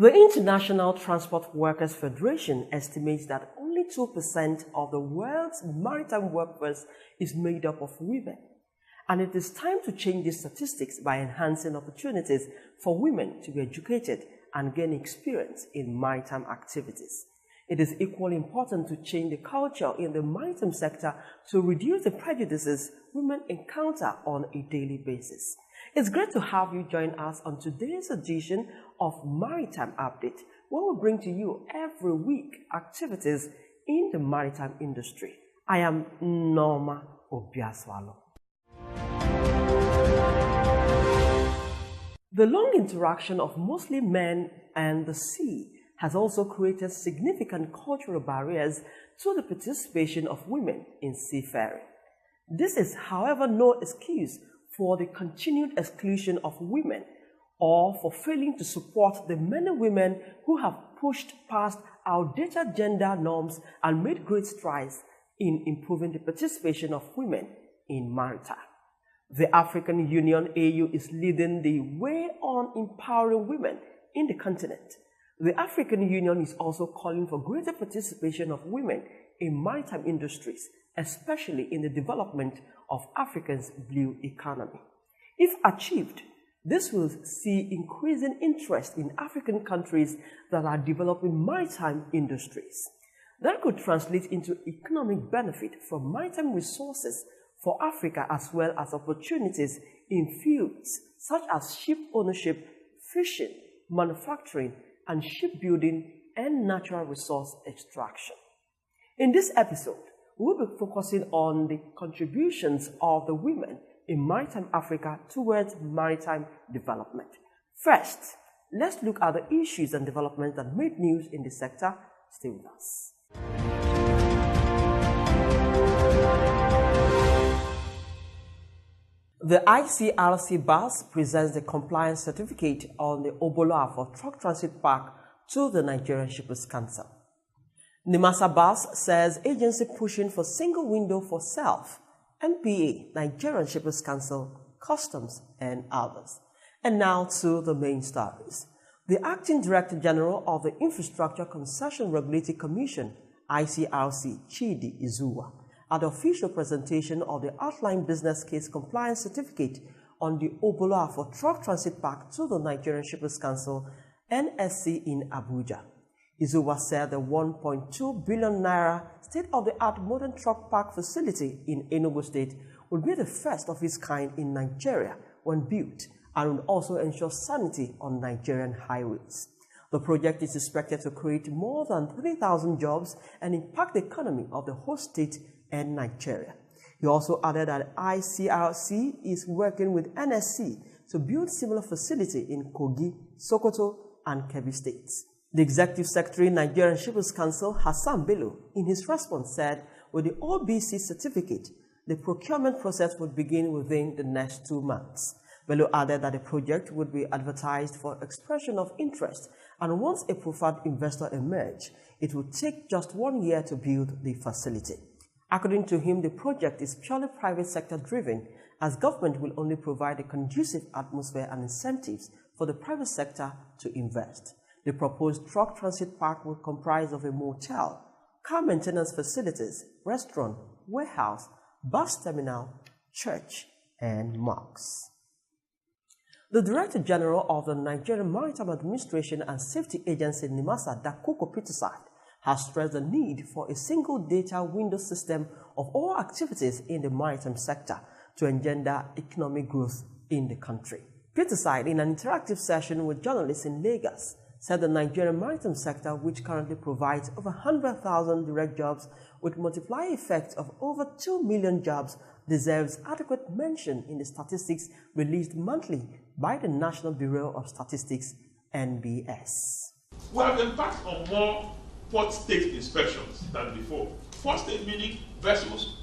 The International Transport Workers Federation estimates that only 2% of the world's maritime workforce is made up of women. And it is time to change these statistics by enhancing opportunities for women to be educated and gain experience in maritime activities. It is equally important to change the culture in the maritime sector to reduce the prejudices women encounter on a daily basis. It's great to have you join us on today's edition of Maritime Update, where we bring to you every week activities in the maritime industry. I am Norma Obiaswalo. The long interaction of mostly men and the sea has also created significant cultural barriers to the participation of women in seafaring. This is, however, no excuse for the continued exclusion of women or for failing to support the many women who have pushed past outdated gender norms and made great strides in improving the participation of women in maritime. The African Union AU is leading the way on empowering women in the continent. The African Union is also calling for greater participation of women in maritime industries, especially in the development of Africa's blue economy. If achieved, this will see increasing interest in African countries that are developing maritime industries. That could translate into economic benefit from maritime resources for Africa, as well as opportunities in fields such as ship ownership, fishing, manufacturing, and shipbuilding and natural resource extraction. In this episode, we'll be focusing on the contributions of the women in maritime Africa towards maritime development. First, let's look at the issues and developments that made news in the sector. Stay with us. The ICRC bus presents the compliance certificate on the Oboloa for Truck Transit Park to the Nigerian Shippers Council. Nimasa Bus says agency pushing for single window for self, NPA, Nigerian Shippers Council, Customs, and others. And now to the main stories. The Acting Director General of the Infrastructure Concession Regulatory Commission, ICRC, Chidi Izuwa, at the official presentation of the outline business case compliance certificate on the Oboloa for Truck Transit Park to the Nigerian Shippers Council, NSC, in Abuja. Izuwa said the 1.2 billion naira state-of-the-art modern truck park facility in Enugu State would be the first of its kind in Nigeria when built and would also ensure sanity on Nigerian highways. The project is expected to create more than 3,000 jobs and impact the economy of the host state and Nigeria. He also added that ICRC is working with NSC to build similar facility in Kogi, Sokoto, and Kebbi states. The Executive Secretary, Nigerian Shippers Council, Hassan Bello, in his response said with the OBC certificate, the procurement process would begin within the next 2 months. Bello added that the project would be advertised for expression of interest, and once a preferred investor emerged, it would take just 1 year to build the facility. According to him, the project is purely private sector driven, as government will only provide a conducive atmosphere and incentives for the private sector to invest. The proposed truck transit park will comprise of a motel, car maintenance facilities, restaurant, warehouse, bus terminal, church, and mosques. The Director General of the Nigerian Maritime Administration and Safety Agency, NIMASA, Dakuko Peterside, has stressed the need for a single data window system of all activities in the maritime sector to engender economic growth in the country. Peterside, in an interactive session with journalists in Lagos, said the Nigerian maritime sector, which currently provides over 100,000 direct jobs with multiplier effect of over 2 million jobs, deserves adequate mention in the statistics released monthly by the National Bureau of Statistics, NBS. We have embarked on more port state inspections than before. Port state meaning vessels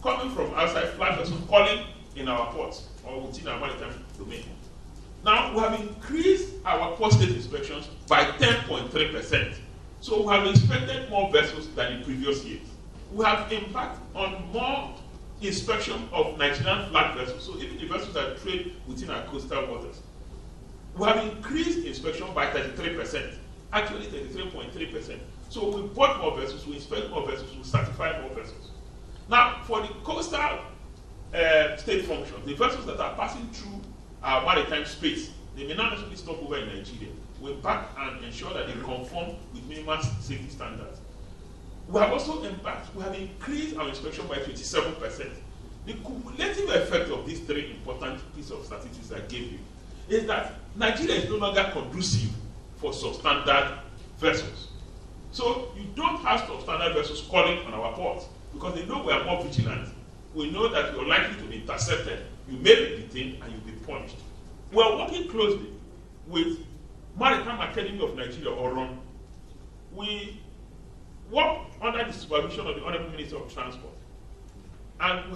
coming from outside, flag vessels calling in our ports or within our maritime domain. Now, we have increased our port state inspections by 10.3%. So we have inspected more vessels than in previous years. We have embarked on more inspection of Nigerian flag vessels, so even the vessels that trade within our coastal waters. We have increased inspection by 33%, actually 33.3%. So we bought more vessels, we inspect more vessels, we certify more vessels. Now, for the coastal state functions, the vessels that are passing through our maritime space, they may not necessarily stop over in Nigeria. We back and ensure that they conform with minimum safety standards. We have also we have increased our inspection by 27%. The cumulative effect of these three important pieces of statistics I gave you is that Nigeria is no longer conducive for substandard vessels. So you don't have substandard vessels calling on our ports because they know we are more vigilant. We know that you're likely to be intercepted, you may be detained, and you'll be punished. We are working closely with Maritime Academy of Nigeria, ORON. We work under the supervision of the Honorable Minister of Transport. And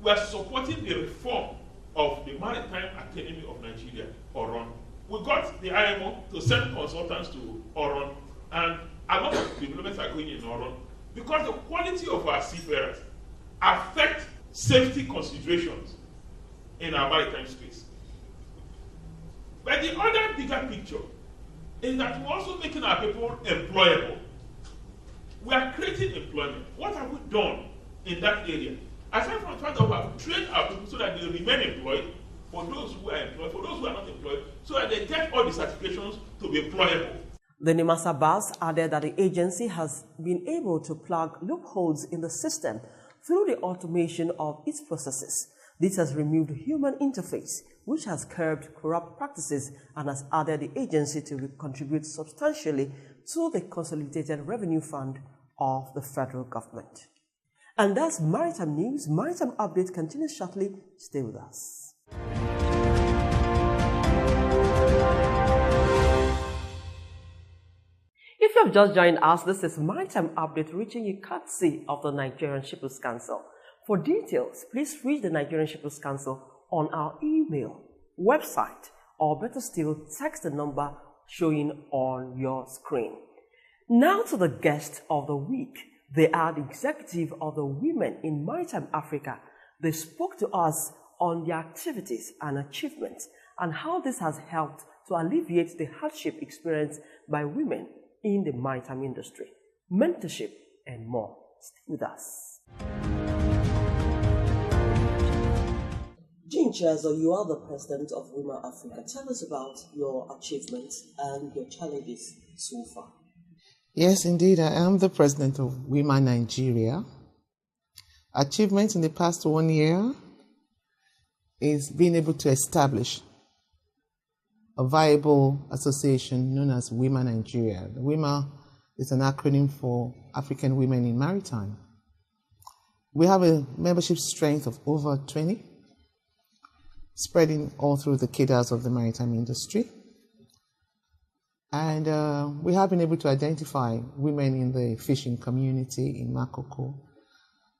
we are supporting the reform of the Maritime Academy of Nigeria, ORON. We got the IMO to send consultants to ORON, and a lot of developments are going in ORON because the quality of our seafarers affect safety considerations in our maritime space. But the other bigger picture is that we're also making our people employable. We are creating employment. What have we done in that area? Aside from the fact that we have trained our people so that they remain employed, for those who are employed, for those who are not employed, so that they get all the certifications to be employable. The NIMASA BAS added that the agency has been able to plug loopholes in the system through the automation of its processes. This has removed human interface, which has curbed corrupt practices and has added the agency to contribute substantially to the Consolidated Revenue Fund of the federal government. And that's Maritime News. Maritime Update continues shortly. Stay with us. If you have just joined us, this is Maritime Update reaching you courtesy of the Nigerian Shippers Council. For details, please reach the Nigerian Shippers Council on our email, website, or better still, text the number showing on your screen. Now to the guest of the week. They are the executive of the Women in Maritime Africa. They spoke to us on their activities and achievements and how this has helped to alleviate the hardship experienced by women in the maritime industry, mentorship, and more. Stay with us. Jean Chezo, you are the president of Women Africa. Tell us about your achievements and your challenges so far. Yes, indeed, I am the president of Women Nigeria. Achievements in the past 1 year is being able to establish a viable association known as Women Nigeria. The WIMA is an acronym for African Women in Maritime. We have a membership strength of over 20, spreading all through the cadres of the maritime industry. And we have been able to identify women in the fishing community in Makoko,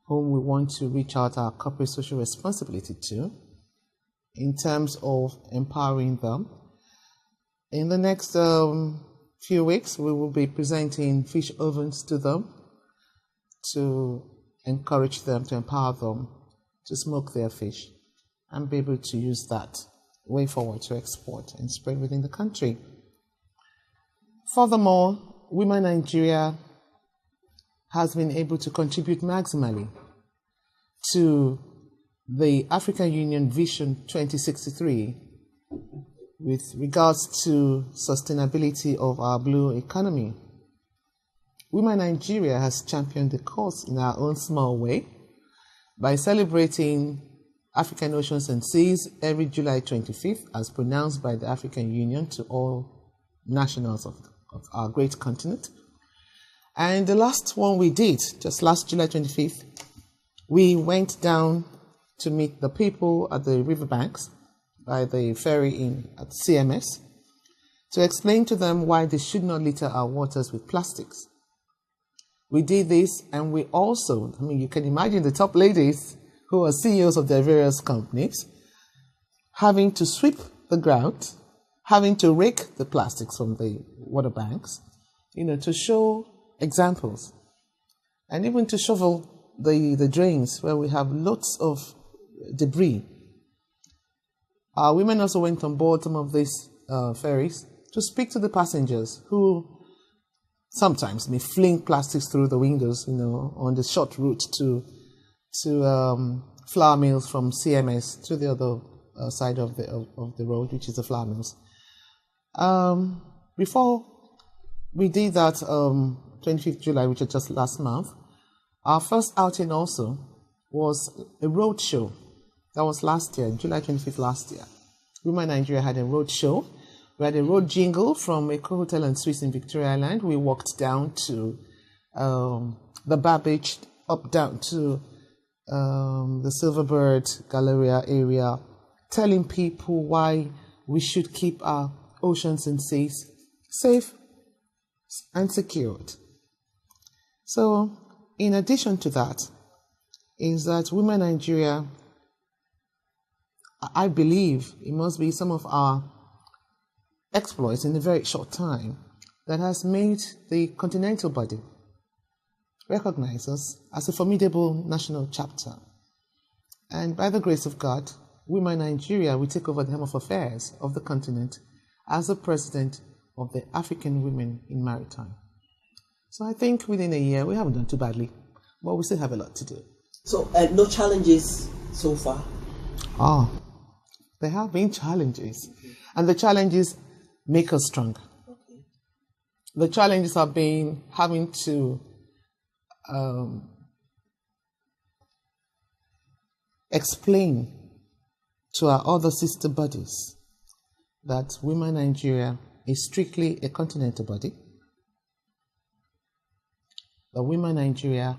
whom we want to reach out our corporate social responsibility to in terms of empowering them. In the next few weeks, we will be presenting fish ovens to them to encourage them, to empower them to smoke their fish and be able to use that way forward to export and spread within the country. Furthermore, Women Nigeria has been able to contribute maximally to the African Union Vision 2063 with regards to sustainability of our blue economy. Women Nigeria has championed the cause in our own small way by celebrating African Oceans and Seas every July 25th as pronounced by the African Union to all nationals of our great continent. And the last one we did, just last July 25th, we went down to meet the people at the riverbanks by the ferry in at CMS to explain to them why they should not litter our waters with plastics. We did this, and we also, you can imagine the top ladies who are CEOs of their various companies having to sweep the ground, having to rake the plastics from the water banks, to show examples, and even to shovel the drains where we have lots of debris. Our women also went on board some of these ferries to speak to the passengers who sometimes may fling plastics through the windows, on the short route to flour mills from CMS to the other side of the road, which is the flour mills. Before we did that 25th July, which was just last month, our first outing also was a road show. That was last year, July 25th last year. Women Nigeria had a road show. We had a road jingle from Eco Hotel and Suites in Victoria Island. We walked down to the Babbage, up down to the Silverbird Galleria area, telling people why we should keep our oceans and seas safe and secured. So, in addition to that, is that Women Nigeria, I believe it must be some of our exploits in a very short time that has made the continental body recognize us as a formidable national chapter. And by the grace of God, Women Nigeria will take over the helm of affairs of the continent as the president of the African Women in Maritime. So I think within a year, we haven't done too badly, but we still have a lot to do. So no challenges so far? Oh, there have been challenges. And the challenges make us stronger. Okay. The challenges have been having to explain to our other sister bodies that Women Nigeria is strictly a continental body, that Women Nigeria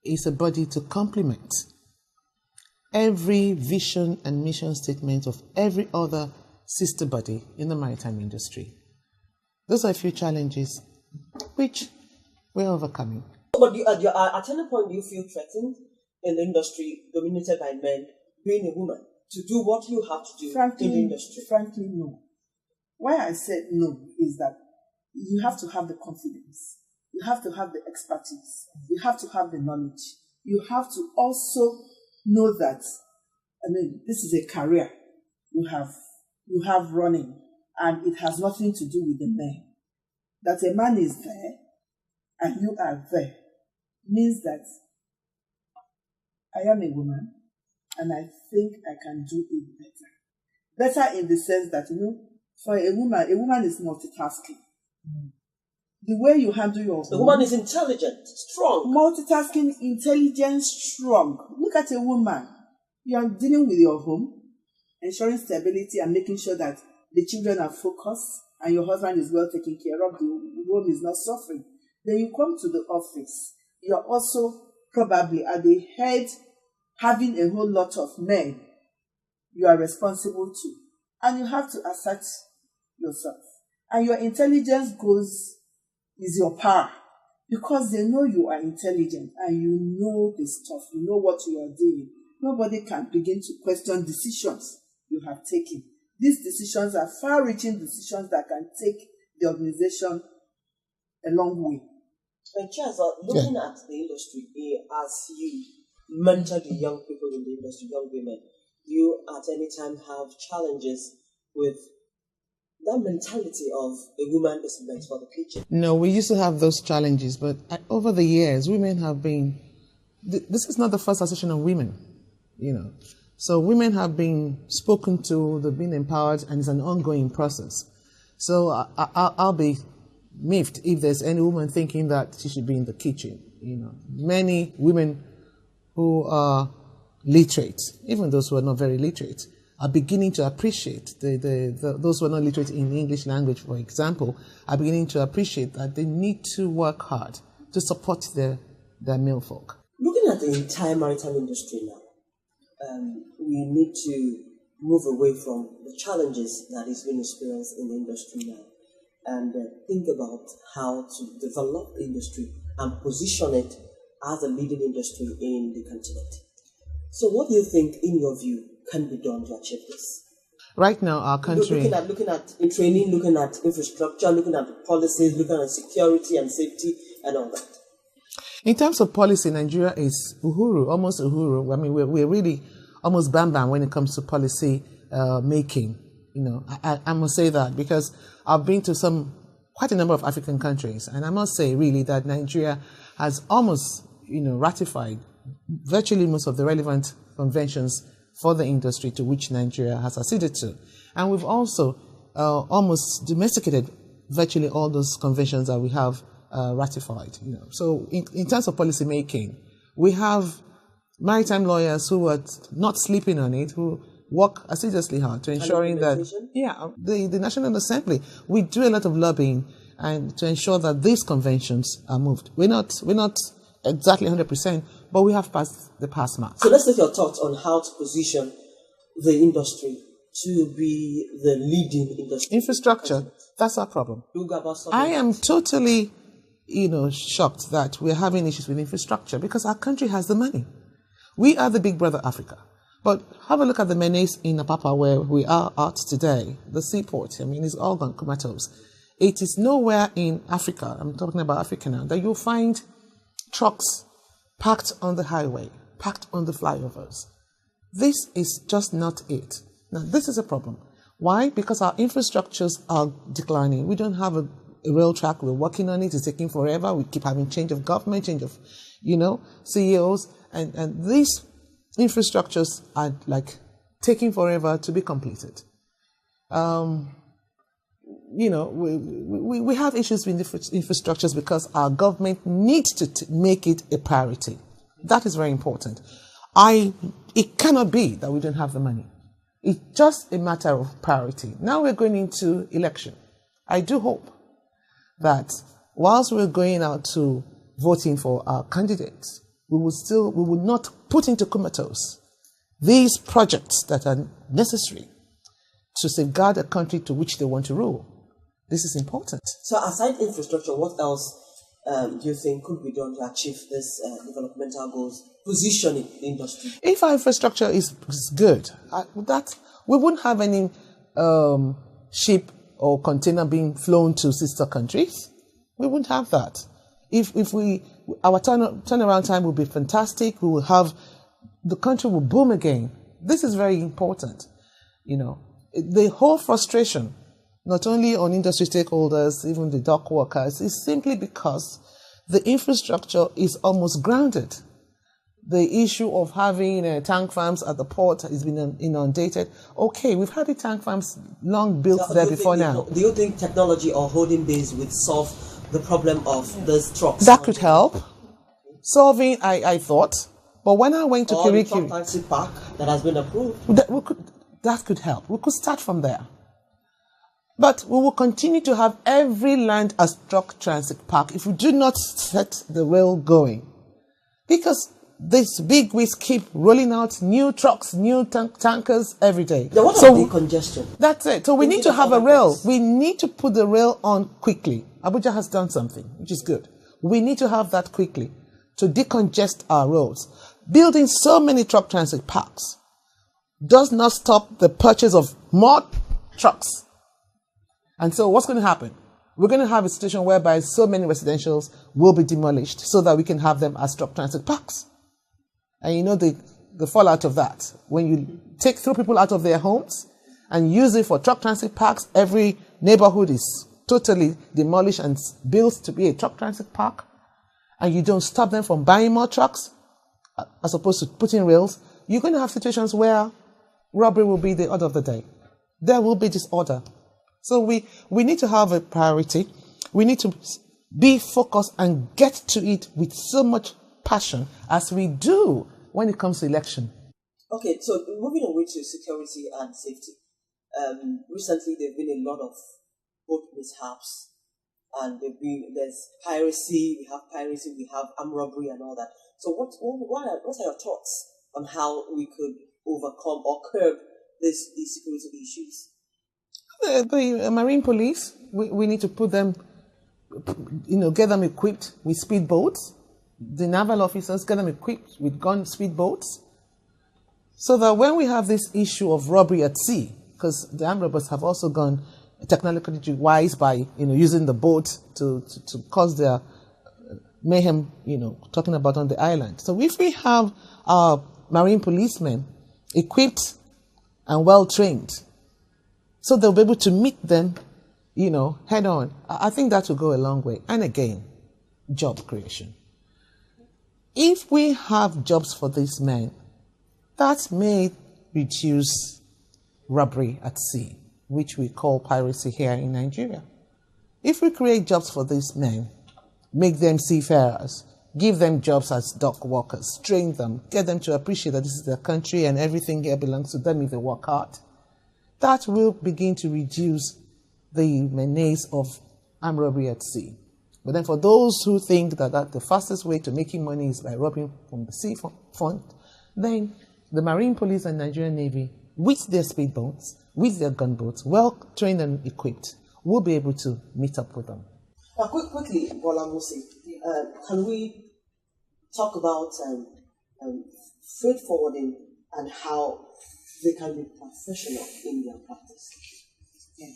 is a body to complement every vision and mission statement of every other sister body in the maritime industry. Those are a few challenges which we're overcoming. But at any point, do you feel threatened in the industry dominated by men, being a woman, to do what you have to do in the industry? Frankly, no. Why I said no is that you have to have the confidence. You have to have the expertise. You have to have the knowledge. You have to also know that, this is a career you have running, and it has nothing to do with the man. That a man is there and you are there means that I am a woman and I think I can do it better. Better in the sense that, for a woman is multitasking. The way you handle your The woman is intelligent, strong. Multitasking, intelligent, strong. Look at a woman. You are dealing with your home, ensuring stability and making sure that the children are focused and your husband is well taken care of, the home is not suffering. Then you come to the office. You are also probably at the head, having a whole lot of men you are responsible to. And you have to assert yourself. And your intelligence is your power. Because they know you are intelligent and you know the stuff, you know what you are doing. Nobody can begin to question decisions you have taken. These decisions are far-reaching decisions that can take the organization a long way. And Chancellor, looking at the industry, as you mentor the young people in the industry, young women, do you at any time have challenges with that mentality of a woman is meant for the kitchen? No, we used to have those challenges, but over the years, women have been, this is not the first association of women, So women have been spoken to, they've been empowered, and it's an ongoing process. So I'll be miffed if there's any woman thinking that she should be in the kitchen. Many women who are literate, even those who are not very literate, are beginning to appreciate, those who are not literate in English language, for example, are beginning to appreciate that they need to work hard to support their male folk. Looking at the entire maritime industry now, we need to move away from the challenges that is being experienced in the industry now and think about how to develop the industry and position it as a leading industry in the continent. So what do you think, in your view, can be done to achieve this? Right now, our country... Looking at training, looking at infrastructure, looking at policies, looking at security and safety and all that. In terms of policy, Nigeria is uhuru, almost uhuru. We're really almost bam when it comes to policy making. I must say that because I've been to quite a number of African countries, and I must say really that Nigeria has almost, ratified virtually most of the relevant conventions for the industry to which Nigeria has acceded to. And we've also almost domesticated virtually all those conventions that we have ratified. So in terms of policy making, we have maritime lawyers who are not sleeping on it, who work assiduously hard to ensuring that the National Assembly, we do a lot of lobbying and to ensure that these conventions are moved. We're not exactly 100%, but we have passed the pass mark. So let's take your thoughts on how to position the industry to be the leading industry. Infrastructure, that's our problem. I am totally, shocked that we're having issues with infrastructure because our country has the money. We are the big brother Africa. But have a look at the menace in Apapa where we are at today, the seaport. It's all gone comatose. It is nowhere in Africa, I'm talking about Africa now, that you'll find trucks parked on the highway, parked on the flyovers. This is just not it. Now, this is a problem. Why? Because our infrastructures are declining. We don't have a rail track. We're working on it. It's taking forever. We keep having change of government, change of, CEOs. And these infrastructures are like taking forever to be completed. We have issues with infrastructures because our government needs to make it a priority. That is very important. It cannot be that we don't have the money. It's just a matter of priority. Now we're going into election. I do hope that whilst we're going out to voting for our candidates, we will not put into comatose these projects that are necessary to safeguard a country to which they want to rule. This is important. So aside infrastructure, what else do you think could be done to achieve this developmental goals, positioning the industry? If our infrastructure is good, we wouldn't have any ship or container being flown to sister countries. We wouldn't have that. If our turnaround time will be fantastic. We will have, the country will boom again. This is very important. The whole frustration, not only on industry stakeholders, even the dock workers, is simply because the infrastructure is almost grounded. The issue of having tank farms at the port has been inundated. Okay, we've had the tank farms long built there before now. Do you think technology or holding bays would solve the problem of those trucks? That could help. Solving, I thought. But when I went to Kirikiri, the truck taxi park that has been approved, that could help. We could start from there. But we will continue to have every land as truck transit park if we do not set the rail going. Because these big wigs keep rolling out new trucks, new tankers every day. Then what about the congestion? That's it. So we need to have a rail. We need to put the rail on quickly. Abuja has done something, which is good. We need to have that quickly to decongest our roads. Building so many truck transit parks does not stop the purchase of more trucks. And so what's going to happen? We're going to have a situation whereby so many residentials will be demolished so that we can have them as truck transit parks. And the fallout of that, when you throw people out of their homes and use it for truck transit parks, every neighborhood is totally demolished and built to be a truck transit park, and you don't stop them from buying more trucks as opposed to putting rails, you're going to have situations where robbery will be the order of the day. There will be disorder. So we need to have a priority. We need to be focused and get to it with so much passion as we do when it comes to election. Okay, so moving away to security and safety. Recently, there have been a lot of boat mishaps, and there's piracy. We have armed robbery, and all that. So, what are your thoughts on how we could overcome or curb these security issues? The marine police, we need to put them, get them equipped with speedboats. The naval officers, get them equipped with speedboats, so that when we have this issue of robbery at sea, because the armed robbers have also gone technologically wise by using the boat to cause their mayhem, talking about on the island. So if we have our marine policemen equipped and well trained, So they'll be able to meet them, head on. I think that will go a long way. And again, job creation. If we have jobs for these men, that may reduce robbery at sea, which we call piracy here in Nigeria. If we create jobs for these men, make them seafarers, give them jobs as dock workers, train them, get them to appreciate that this is their country and everything here belongs to them if they work hard, that will begin to reduce the menace of armed robbery at sea. But then for those who think that the fastest way to making money is by robbing from the sea front, then the Marine Police and Nigerian Navy, with their speedboats, with their gunboats, well trained and equipped, will be able to meet up with them. Quickly, Bola Musi, can we talk about freight forwarding and how they can be professional in their practice? Yeah.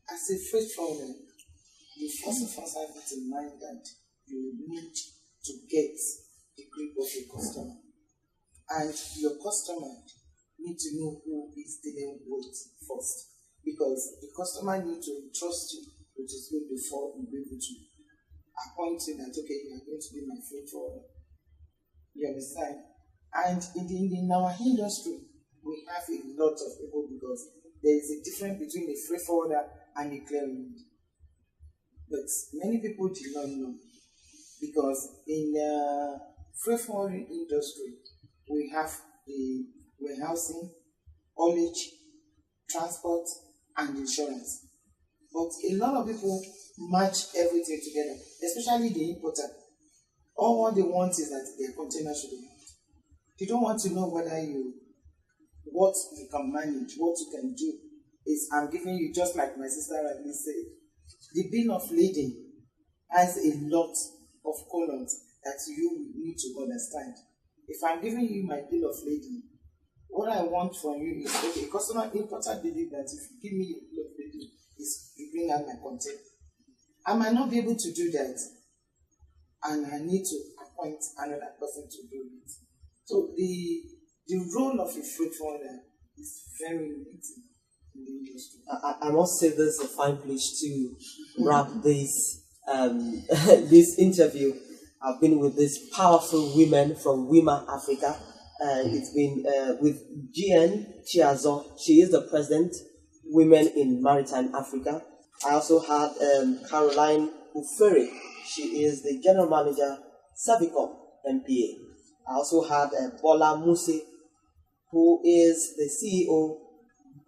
As a freight forwarder, you first of all have it in mind that you need to get a grip of your customer. And your customer needs to know who is dealing with first. Because the customer needs to trust you, which is good before you be able to appoint you that, okay, you are going to be my freight forwarder. You understand? And in our industry, we have a lot of people because there is a difference between a freight forwarder and a clearing. But many people do not know, because in the freight forwarding industry, we have the warehousing, haulage, transport, and insurance. But a lot of people match everything together, especially the importer. All what they want is that their container should be. They don't want to know what you can manage, what you can do. I'm giving you, just like my sister rightly said, the bill of lading has a lot of columns that you need to understand. If I'm giving you my bill of lading, what I want from you is, okay, customer importer believe that if you give me your bill of lading, you bring out my content. I might not be able to do that, and I need to appoint another person to do it. So the role of a freight forwarder is very limited in the industry. I must say this is a fine place to wrap this this interview. I've been with these powerful women from WIMA Africa. It's been with GN Chiazo. She is the president, Women in Maritime Africa. I also had Caroline Ufere. She is the general manager, Savicom MPA. I also had Bola Musi, who is the CEO,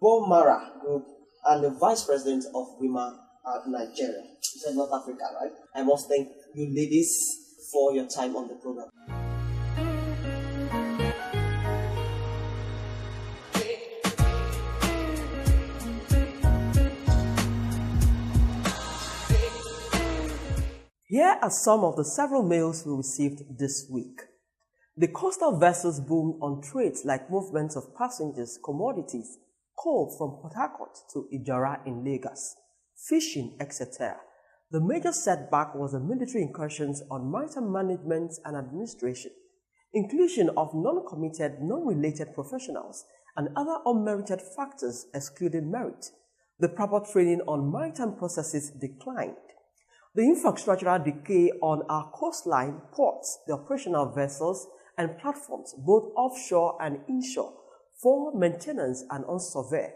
Bomara Group, and the vice president of WIMA Nigeria. You said North Africa, right? I must thank you ladies for your time on the program. Here are some of the several mails we received this week. The coastal vessels boomed on trades like movements of passengers, commodities, coal from Port Harcourt to Ijara in Lagos, fishing, etc. The major setback was the military incursions on maritime management and administration, inclusion of non-committed, non-related professionals, and other unmerited factors excluding merit. The proper training on maritime processes declined. The infrastructural decay on our coastline, ports, the operational vessels, and platforms, both offshore and inshore, for maintenance and unsurveyed.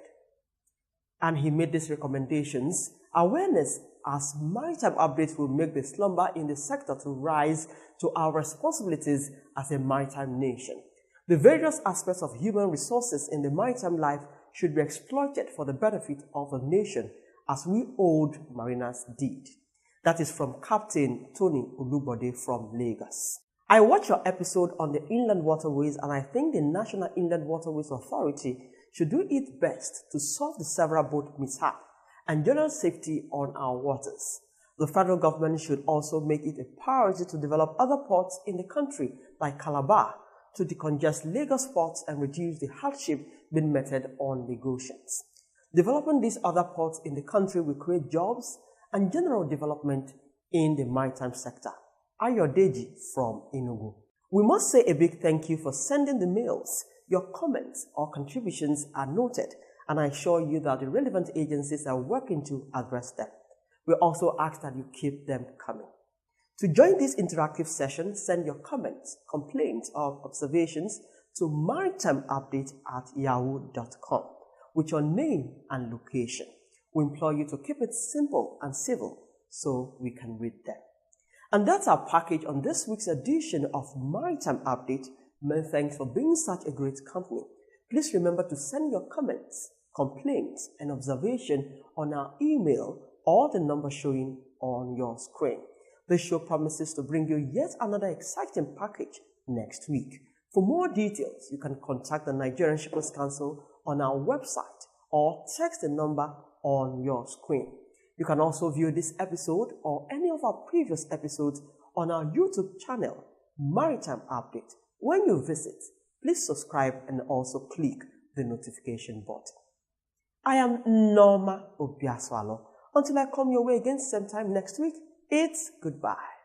And he made these recommendations. Awareness as maritime updates will make the slumber in the sector to rise to our responsibilities as a maritime nation. The various aspects of human resources in the maritime life should be exploited for the benefit of the nation, as we old mariners did. That is from Captain Tony Olubode from Lagos. I watched your episode on the inland waterways, and I think the National Inland Waterways Authority should do its best to solve the several boat mishap and general safety on our waters. The federal government should also make it a priority to develop other ports in the country, like Calabar, to decongest Lagos ports and reduce the hardship being meted on Lagosians. Developing these other ports in the country will create jobs and general development in the maritime sector. Ayodeji from Enugu. We must say a big thank you for sending the mails. Your comments or contributions are noted, and I assure you that the relevant agencies are working to address them. We also ask that you keep them coming. To join this interactive session, send your comments, complaints, or observations to maritimeupdate@yahoo.com with your name and location. We implore you to keep it simple and civil so we can read them. And that's our package on this week's edition of Maritime Update. Many thanks for being such a great company. Please remember to send your comments, complaints, and observation on our email or the number showing on your screen. This show promises to bring you yet another exciting package next week. For more details, you can contact the Nigerian Shippers Council on our website or text the number on your screen. You can also view this episode or any of our previous episodes on our YouTube channel, Maritime Update. When you visit, please subscribe and also click the notification button. I am Norma Obiaswalo. Until I come your way again same time next week, it's goodbye.